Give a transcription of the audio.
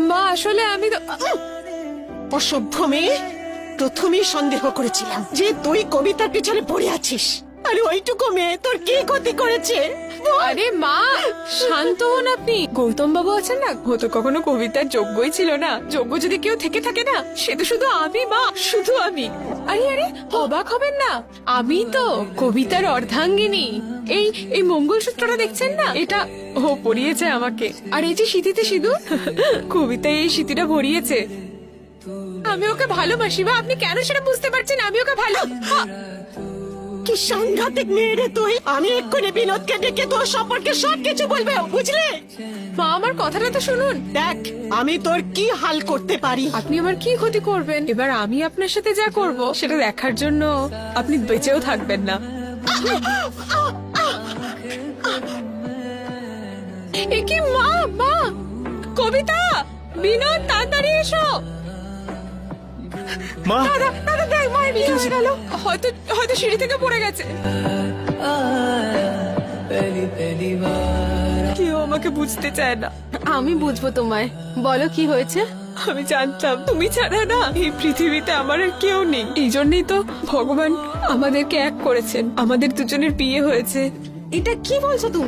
মা আসলে আমি তো অসভ্য মেয়ে, প্রথমেই সন্দেহ করেছিলাম যে তুই কবিতার পিছনে পড়ে আছিস। আরে ওইটুকু মেয়ে তোর কি ক্ষতি করেছে? আরে মা শান্ত হন আপনি। গৌতম বাবু আছেন না, ও তো কখনো কবিতার যোগ্যই ছিল না। যোগ্য যদি কেউ থেকে থাকে না, সে তো শুধু আমি মা, শুধু আমি। আরে আরে অবাক হবেন না, আমি তো কবিতার অর্ধাঙ্গিনী। এই এই মঙ্গলসূত্রটা দেখছেন না, এটা ও পরিয়েছে আমাকে। আর এই যে সিঁথিতে সিঁদুর, কবিতায় এই সিঁথিটা ভরিয়েছে। আমি ওকে ভালোবাসি মা, আপনি কেন সেটা বুঝতে পারছেন? আমি ওকে ভালো কি সাংঘাতিক মেয়ে রে তুই! আমি এক্ষুনি বিনোদকে ডেকে তোর সম্পর্কে সবকিছু বলবে, বুঝলে? মা আমার কথাটা তো শুনুন। দেখ আমি তোর কি হাল করতে পারি। আপনি আমার কি ক্ষতি করবেন? এবার আমি আপনার সাথে যা করব সেটা দেখার জন্য আপনি বেঁচেও থাকবেন না। এ কি মা, মা, কবিতা, বিনোদ তাড়াতাড়ি এসো। মা, দাদা দাদা দেখ মায়ের বিয়ে হয়ে গেল। হয়তো হয়তো সিঁড়ি থেকে পড়ে গেছে। কেউ আমাকে বুঝতে চায় না। আমি বুঝবো তোমায়, বলো কি হয়েছে। আমি জানতাম তুমি ছাড়া না এই পৃথিবীতে আমার আর কেউ নেই। এই জন্যই তো ভগবান আমাদেরকে এক করেছেন, আমাদের দুজনের বিয়ে হয়েছে। এটা কি বলছো তুমি?